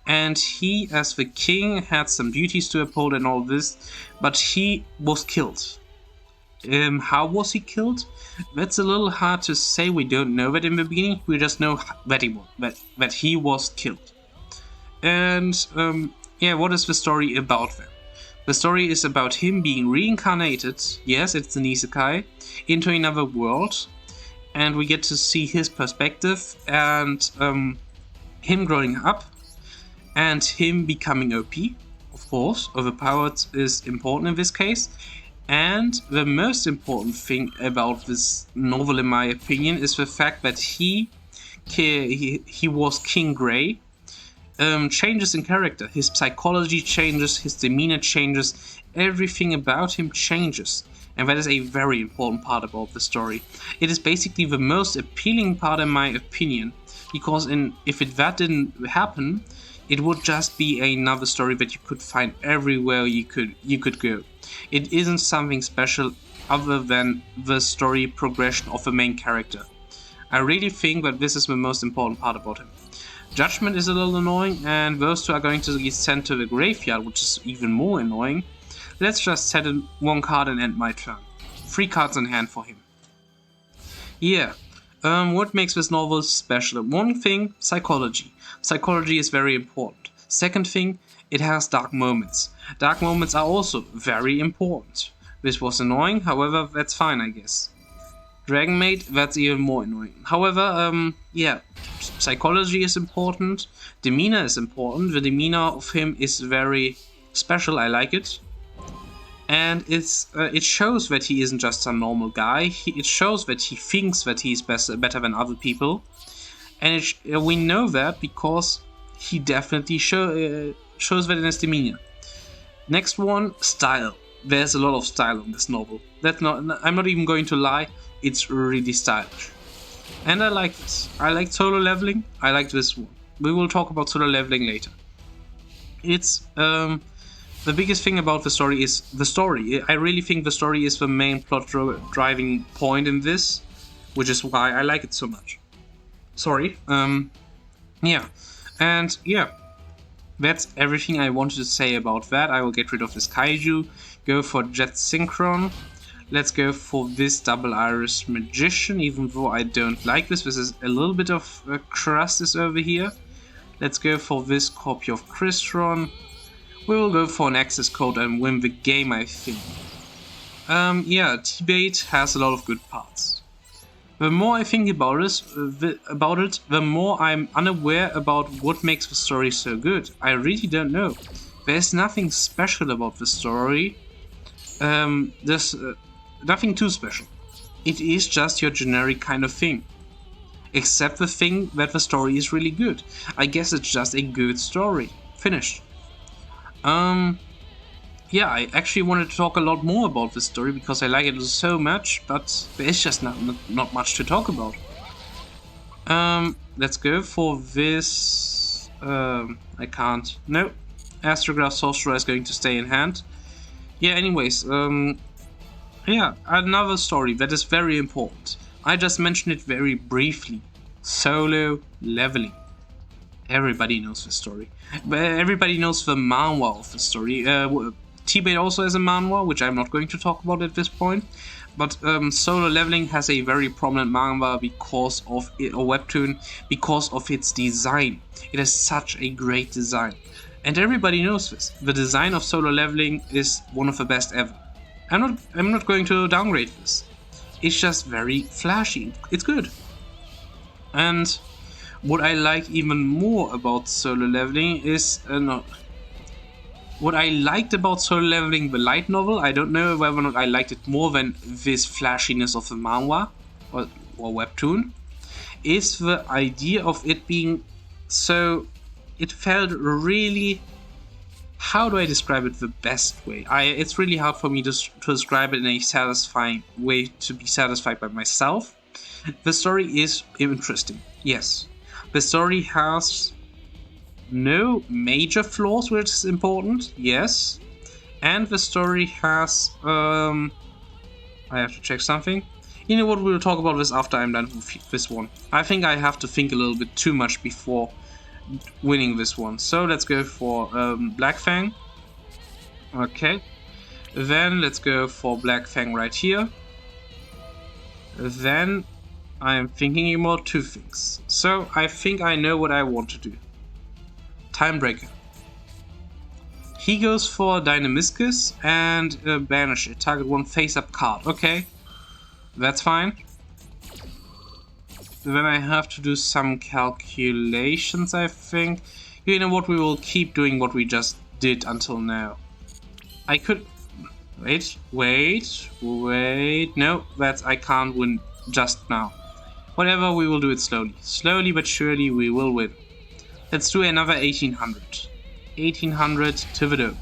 And he, as the king, had some duties to uphold and all this, but he was killed. How was he killed? That's a little hard to say. We don't know that in the beginning. We just know that he was killed. And yeah, what is the story about then? The story is about him being reincarnated. Yes, it's an isekai, into another world, and we get to see his perspective and him growing up and him becoming OP. Of course, overpowered is important in this case. And the most important thing about this novel, in my opinion, is the fact that he was King Grey. Changes in character. His psychology changes, his demeanor changes, everything about him changes. And that is a very important part about the story. It is basically the most appealing part, in my opinion, because if that didn't happen, it would just be another story that you could find everywhere you could go. It isn't something special other than the story progression of the main character. I really think that this is the most important part about him. Judgment is a little annoying, and those two are going to get sent to the graveyard, which is even more annoying. Let's just set in one card and end my turn. 3 cards in hand for him. Yeah, what makes this novel special? One thing, psychology. Psychology is very important. Second thing, it has dark moments. Dark moments are also very important. This was annoying, however, that's fine, I guess. Dragon Maid, that's even more annoying. However, yeah, psychology is important. Demeanor is important. The demeanor of him is very special, I like it. And it shows that he isn't just a normal guy. It shows that he thinks that he's better than other people. And we know that because he definitely shows that in his demeanor. Next one, style. There's a lot of style in this novel. I'm not even going to lie, it's really stylish. And I like this. I like solo leveling, I like this one. We will talk about solo leveling later. It's the biggest thing about the story is the story. I really think the story is the main plot driving point in this, which is why I like it so much. Sorry. Yeah. And yeah. That's everything I wanted to say about that. I will get rid of this kaiju, go for Jet Synchron. Let's go for this Double Iris Magician, even though I don't like this. This is a little bit of crust is over here. Let's go for this copy of Crystron. We will go for an access code and win the game, I think. Yeah, T-Bait has a lot of good parts. The more I think about it, the more I'm unaware about what makes the story so good. I really don't know. There's nothing special about the story. There's nothing too special. It is just your generic kind of thing. Except the thing that the story is really good. I guess it's just a good story. Finished. Yeah, I actually wanted to talk a lot more about this story because I like it so much, but there's just not much to talk about. Let's go for this. I can't. No. Astrograph Sorcerer is going to stay in hand. Yeah, anyways, yeah, another story that is very important. I just mentioned it very briefly. Solo leveling. Everybody knows the story. Everybody knows the manhwa of the story. T-Bait also has a manhwa, which I'm not going to talk about at this point. But Solo Leveling has a very prominent manhwa because of a webtoon, because of its design. It has such a great design. And everybody knows this. The design of Solo Leveling is one of the best ever. I'm not going to downgrade this. It's just very flashy. It's good. And what I like even more about Solo Leveling is what I liked about Solo Leveling, the light novel, I don't know whether or not I liked it more than this flashiness of the manhwa or webtoon, is the idea of it being so... It felt really how do I describe it the best way? It's really hard for me to describe it in a satisfying way to be satisfied by myself. The story is interesting, yes. The story has no major flaws, which is important, yes. And the story has, I have to check something. You know what, we'll talk about this after I'm done with this one. I think I have to think a little bit too much before winning this one. So let's go for Black Fang. Okay. Then let's go for Black Fang right here. Then I am thinking about two things. So I think I know what I want to do. Timebreaker. He goes for Dynamiscus and banish it. Target one face-up card. Okay. That's fine. Then I have to do some calculations, I think. You know what, we will keep doing what we just did until now. I could... Wait. No, I can't win just now. Whatever, we will do it slowly. Slowly but surely we will win. Let's do another 1800. 1800 to the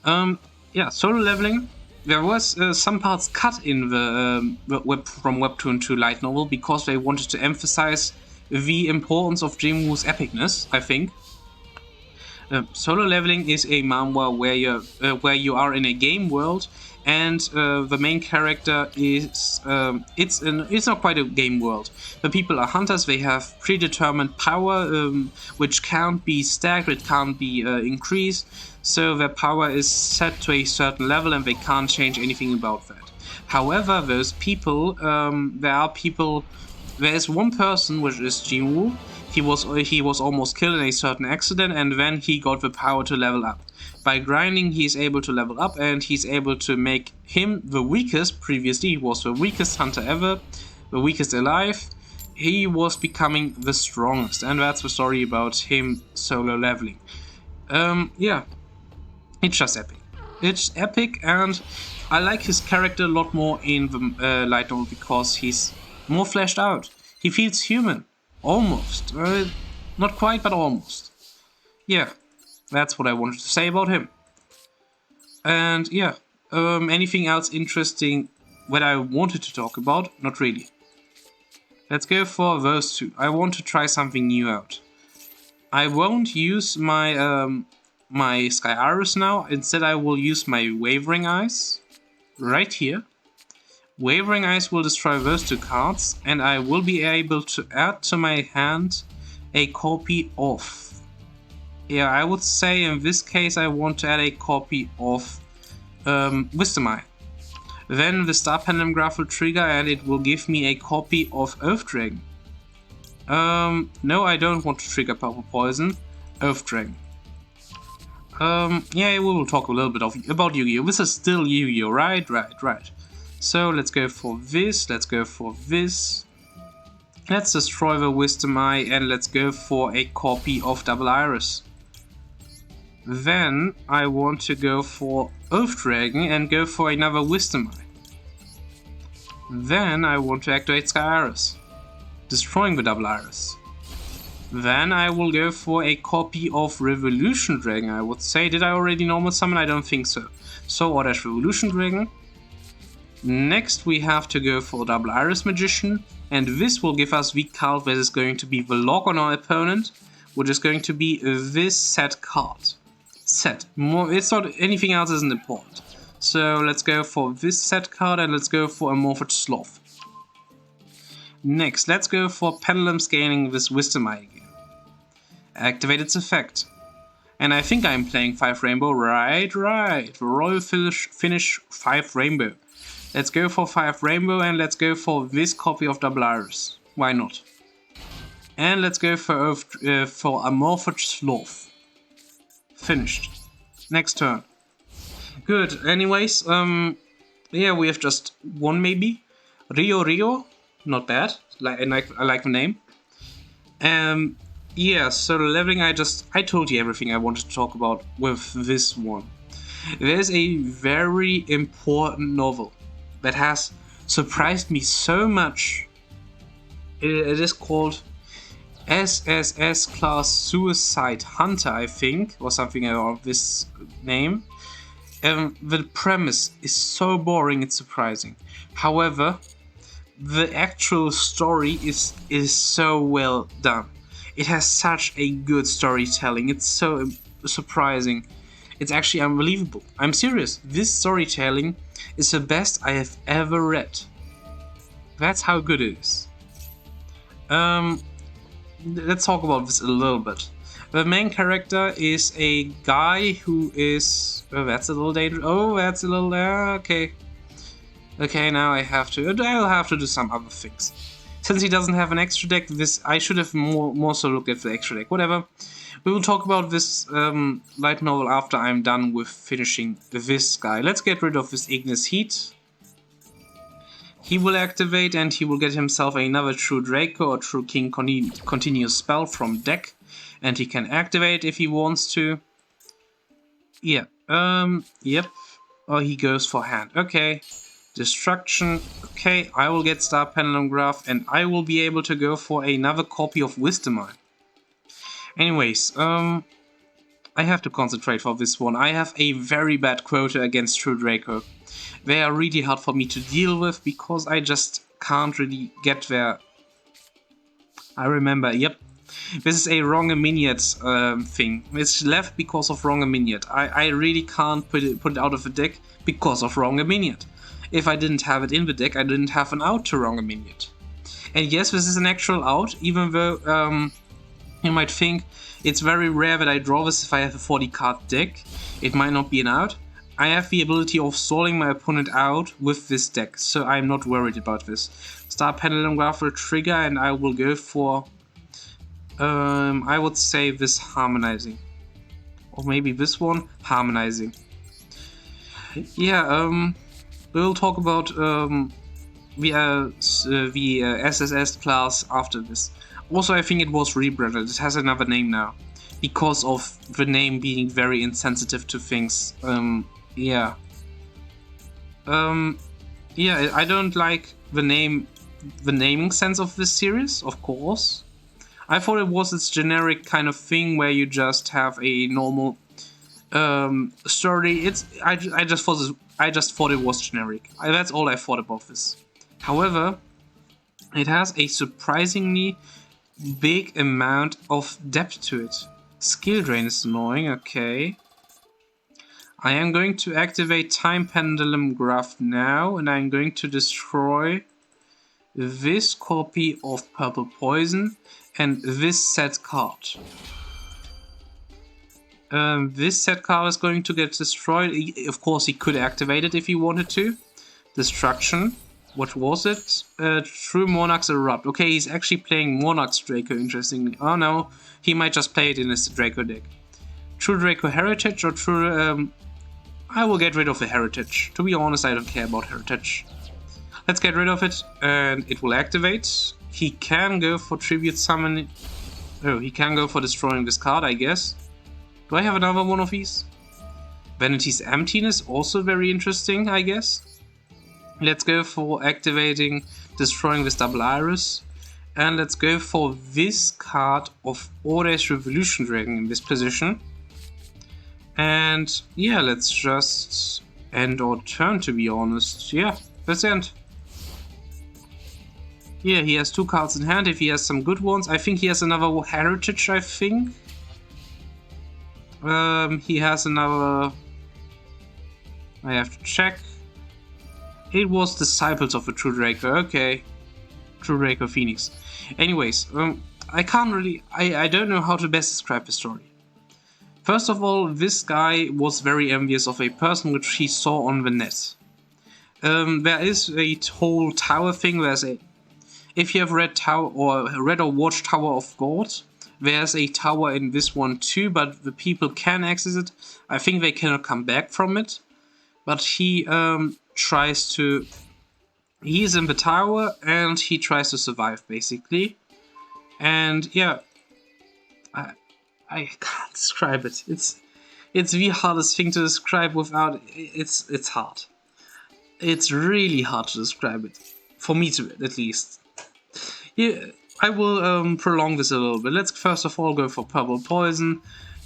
dome. Yeah, solo leveling. There was some parts cut in the from Webtoon to light novel because they wanted to emphasize the importance of Jinwoo's epicness, I think. Solo leveling is a manhwa where you are in a game world and the main character is it's not quite a game world. The people are hunters. They have predetermined power which can't be stacked, it can't be increased. So their power is set to a certain level and they can't change anything about that. However, those people, there is one person, which is Jinwoo. He was almost killed in a certain accident and then he got the power to level up. By grinding, he's able to level up and he's able to make him the weakest. Previously, he was the weakest hunter ever, the weakest alive. He was becoming the strongest, and that's the story about him solo leveling. Yeah. It's just epic. It's epic, and I like his character a lot more in the light novel because he's more fleshed out. He feels human. Almost. Not quite, but almost. Yeah, that's what I wanted to say about him. And yeah, anything else interesting that I wanted to talk about? Not really. Let's go for those two. I want to try something new out. I won't use my my Sky Iris now. Instead, I will use my Wavering Eyes right here. Wavering Eyes will destroy those two cards, and I will be able to add to my hand a copy of... Yeah, I would say in this case I want to add a copy of Wisdom Eye. Then the Star Pendulum Graph will trigger and it will give me a copy of Earth Dragon. No, I don't want to trigger Purple Poison. Earth Dragon. Yeah, we will talk a little bit about Yu-Gi-Oh! This is still Yu-Gi-Oh! Right. So let's go for this, let's go for this. Let's destroy the Wisdom Eye and let's go for a copy of Double Iris. Then I want to go for Earth Dragon and go for another Wisdom Eye. Then I want to activate Sky Iris, destroying the Double Iris. Then I will go for a copy of Revolution Dragon, I would say. Did I already normal summon? I don't think so. So Ordash Revolution Dragon. Next we have to go for Double Iris Magician, and this will give us the card that is going to be the lock on our opponent, which is going to be this set card. Set. It's not anything else isn't important. So let's go for this set card and let's go for Amorphous Sloth. Next, let's go for Pendulum Scaling this Wisdom Eye again. Activate its effect. And I think I'm playing 5 Rainbow. Right. Royal Finish 5 Rainbow. Let's go for 5 Rainbow and let's go for this copy of Double Iris. Why not? And let's go for Amorphous Sloth. Finished. Next turn. Good. Anyways, yeah, we have just one maybe. Rio. Not bad. I like the name. Yeah, so leveling, I told you everything I wanted to talk about with this one. There's a very important novel that has surprised me so much. It is called SSS class Suicide Hunter, I think, or something around this name. The premise is so boring, it's surprising. However, the actual story is so well done. It has such a good storytelling. It's so surprising. It's actually unbelievable. I'm serious. This storytelling is the best I have ever read. That's how good it is. Let's talk about this a little bit. The main character is a guy who is... Oh, that's a little dangerous. Oh, that's a little... okay. Okay, now I'll have to do some other things. Since he doesn't have an extra deck, I should have more so looked at the extra deck. Whatever. We will talk about this light novel after I'm done with finishing this guy. Let's get rid of this Ignis Heat. He will activate and he will get himself another True Draco or True King Continuous spell from deck. And he can activate if he wants to. Yeah, yep. Or he goes for hand. Okay. Destruction. Okay, I will get Star Pendulum Graph and I will be able to go for another copy of Wisdom Mine. Anyways, I have to concentrate for this one. I have a very bad quota against True Draco. They are really hard for me to deal with because I just can't really get there. I remember, yep. This is a wrong Aminiate thing. It's left because of wrong Aminiate. I really can't put it out of the deck because of wrong Aminiate. If I didn't have it in the deck, I didn't have an out to wrong Aminiate. And yes, this is an actual out, even though you might think it's very rare that I draw this if I have a 40 card deck. It might not be an out. I have the ability of stalling my opponent out with this deck, so I'm not worried about this. Star Pendulum Graph will trigger and I will go for, I would say this Harmonizing. Or maybe this one, Harmonizing. Yeah, we'll talk about the SSS class after this. Also, I think it was rebranded. It has another name now. Because of the name being very insensitive to things. Yeah. Yeah, I don't like the naming sense of this series, of course. I thought it was this generic kind of thing where you just have a normal story. I just thought it was generic. That's all I thought about this. However, it has a surprisingly big amount of depth to it. Skill drain is annoying, okay. I am going to activate Time Pendulum Graph now, and I'm going to destroy this copy of Purple Poison and this set card. This set card is going to get destroyed. Of course, he could activate it if he wanted to. Destruction. What was it? True Monarch's Erupt. Okay, he's actually playing Monarch's Draco, interestingly. Oh no, he might just play it in his Draco deck. True Draco Heritage or True... I will get rid of the Heritage. To be honest, I don't care about Heritage. Let's get rid of it, and it will activate. He can go for Tribute Summoning. Oh, he can go for destroying this card, I guess. Do I have another one of these? Vanity's Emptiness, also very interesting, I guess. Let's go for activating, destroying this Double Iris. And let's go for this card of Orde's Revolution Dragon in this position. And yeah, let's just end our turn, to be honest. Yeah, that's the end. Yeah, he has 2 cards in hand, if he has some good ones. I think he has another Heritage, I think. He has another... I have to check. It was Disciples of the True Draco, okay. True Draco Phoenix. Anyways, I can't really... I don't know how to best describe the story. First of all, this guy was very envious of a person which he saw on the net. There is a whole tower thing. There's a... If you have read or watched Tower of God, there's a tower in this one too, but the people can access it. I think they cannot come back from it. But he tries to... He's in the tower and he tries to survive, basically. And yeah... I can't describe it. It's the hardest thing to describe without... It's hard. It's really hard to describe it. For me to, at least. I will prolong this a little bit. Let's first of all go for Purple Poison.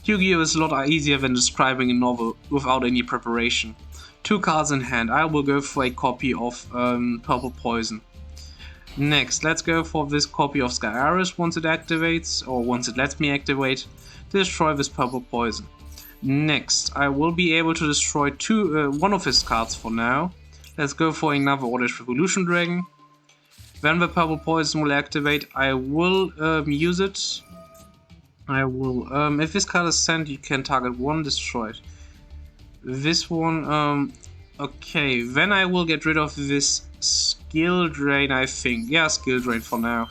Yu-Gi-Oh! Is a lot easier than describing a novel without any preparation. 2 cards in hand. I will go for a copy of Purple Poison. Next, let's go for this copy of Sky Iris once it activates, or once it lets me activate. Destroy this Purple Poison. Next, I will be able to destroy one of his cards for now. Let's go for another Orange Revolution Dragon. When the Purple Poison will activate, I will use it. I will, if this card is sent, you can target one, destroy it. This one, okay, then I will get rid of this Skill Drain, I think. Yeah, Skill Drain for now.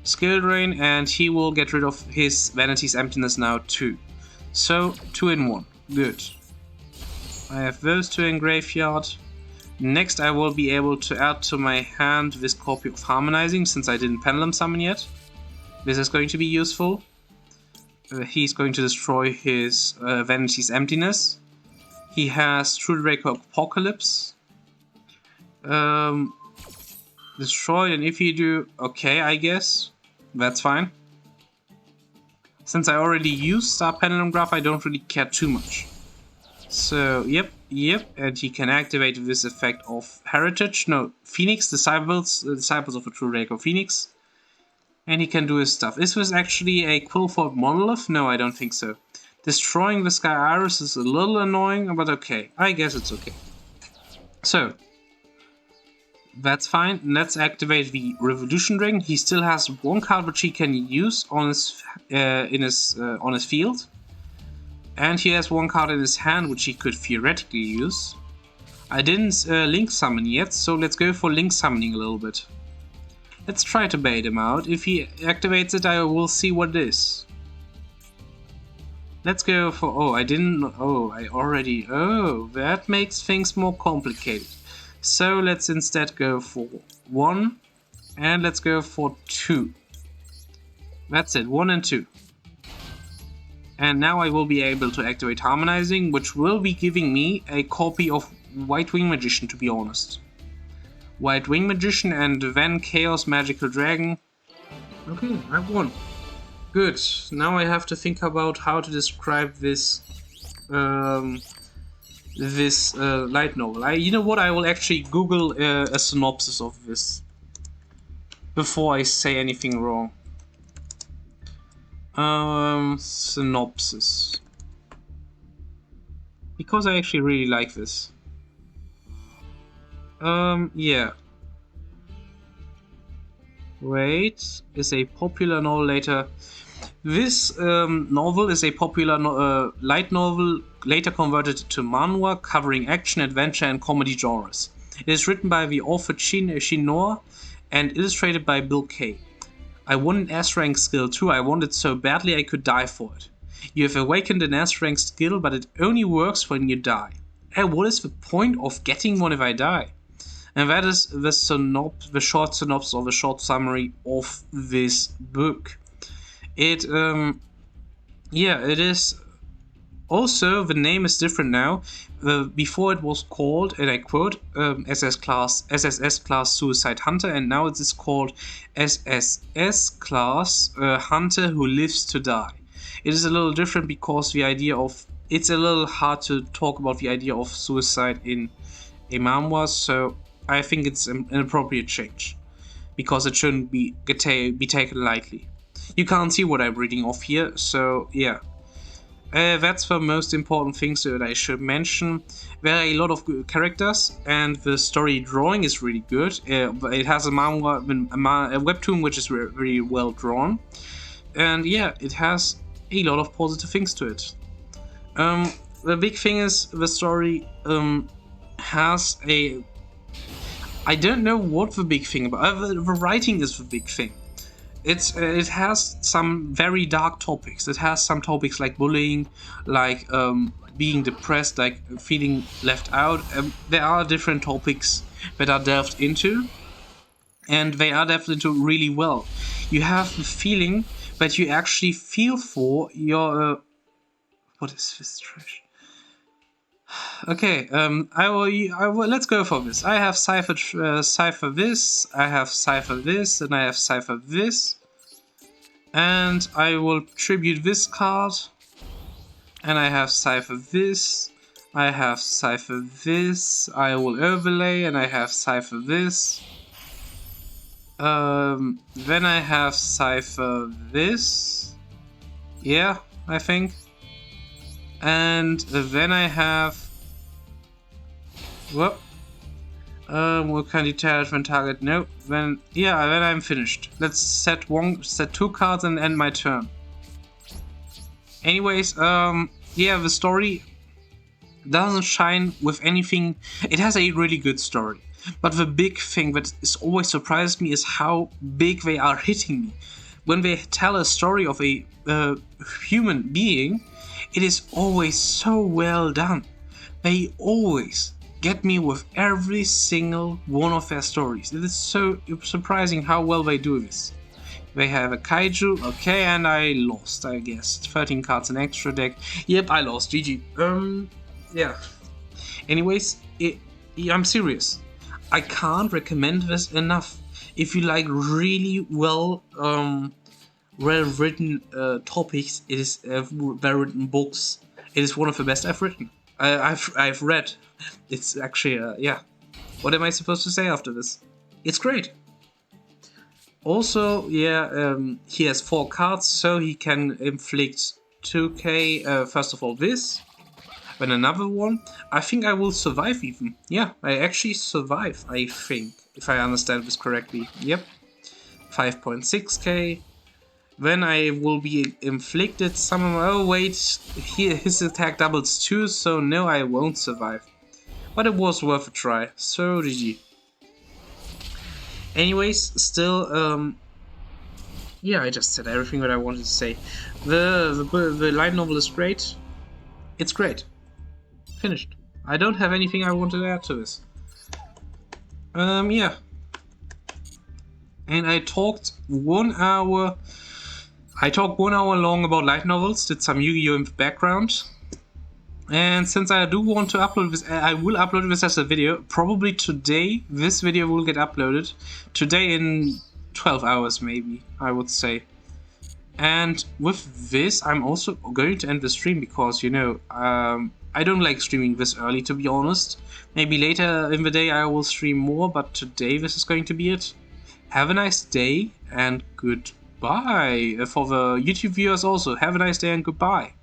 Skill Drain, and he will get rid of his Vanity's Emptiness now too. So, 2 in 1. Good. I have those 2 in graveyard. Next, I will be able to add to my hand this copy of Harmonizing, since I didn't Pendulum Summon yet. This is going to be useful. He's going to destroy his Vanity's Emptiness. He has True Draco Apocalypse. Destroy, and if you do, okay, I guess. That's fine. Since I already used Star Pendulum Graph, I don't really care too much. So, yep, and he can activate this effect of Heritage. No, Phoenix, Disciples of the True Draco Phoenix. And he can do his stuff. Is this actually a Quillfold Monolith? No, I don't think so. Destroying the Sky Iris is a little annoying, but okay. I guess it's okay. So, that's fine. Let's activate the Revolution Dragon. He still has 1 card which he can use on his on his field. And he has 1 card in his hand which he could theoretically use. I didn't Link Summon yet, so let's go for Link Summoning a little bit. Let's try to bait him out. If he activates it, I will see what it is. Let's go for... Oh, I didn't... Oh, I already... Oh, that makes things more complicated. So let's instead go for 1. And let's go for 2. That's it, 1 and 2. And now I will be able to activate Harmonizing, which will be giving me a copy of White Wing Magician, to be honest. White Wing Magician and then Chaos Magical Dragon. Okay, I won. Good. Now I have to think about how to describe this light novel. You know what? I will actually Google a synopsis of this before I say anything wrong. Synopsis. Because I actually really like this. Yeah. Wait, is a popular novel later. This novel is a popular light novel later converted to manhwa covering action, adventure, and comedy genres. It is written by the author Shin Noah and illustrated by Bill Kay. I won an S-rank skill too. I wanted it so badly I could die for it. You have awakened an S-rank skill, but it only works when you die. Hey, what is the point of getting one if I die? And that is the short synopsis or the short summary of this book. It is. Also, the name is different now. Before it was called, and I quote, SSS class Suicide Hunter, and now it is called SSS class Hunter Who Lives to Die. It is a little different because the idea of it's a little hard to talk about the idea of suicide in a manhwa, so I think it's an appropriate change because it shouldn't be taken lightly. You can't see what I'm reading off here, so yeah. That's the most important things that I should mention. There are a lot of good characters, and the story drawing is really good. It has a webtoon which is very well drawn, and yeah, it has a lot of positive things to it. The big thing is the story has a... I don't know what the big thing about. The writing is the big thing. It has some very dark topics. It has some topics like bullying, like being depressed, like feeling left out. There are different topics that are delved into, and they are delved into really well. You have the feeling that you actually feel for your... what is this trash? Okay, let's go for this. I have Cypher this, I have Cypher this, and I have Cypher this. And I will tribute this card. And I have Cypher this. I have Cypher this. I will overlay, and I have Cypher this. Then I have Cypher this. Yeah, I think. And then I have... What? What can detach when target? No. Then I'm finished. Let's set two cards and end my turn. Anyways, yeah, the story doesn't shine with anything. It has a really good story. But the big thing that is always surprised me is how big they are hitting me. When they tell a story of a human being, it is always so well done. They always get me with every single one of their stories. It is so surprising how well they do this. They have a kaiju, okay, and I lost, I guess. 13 cards in extra deck. Yep, I lost, GG. Yeah. Anyways, I'm serious. I can't recommend this enough. If you like really well-written topics, it is well-written books. It is one of the best I've written. I've read. It's actually, yeah. What am I supposed to say after this? It's great. Also, yeah, he has 4 cards, so he can inflict 2k, first of all this, then another one. I think I will survive even. Yeah, I actually survive, I think, if I understand this correctly. Yep, 5.6k. Then I will be inflicted some... Oh wait, his attack doubles too, so no, I won't survive. But it was worth a try, so GG. Anyways, still, yeah, I just said everything that I wanted to say. The light novel is great. It's great. Finished. I don't have anything I want to add to this. Yeah. And I talked 1 hour... I talked 1 hour long about light novels, did some Yu-Gi-Oh! In the background. And since I do want to upload this, I will upload this as a video. Probably today, this video will get uploaded. Today in 12 hours maybe, I would say. And with this, I'm also going to end the stream because, you know, I don't like streaming this early, to be honest. Maybe later in the day I will stream more, but today this is going to be it. Have a nice day and goodbye. For the YouTube viewers also, have a nice day and goodbye.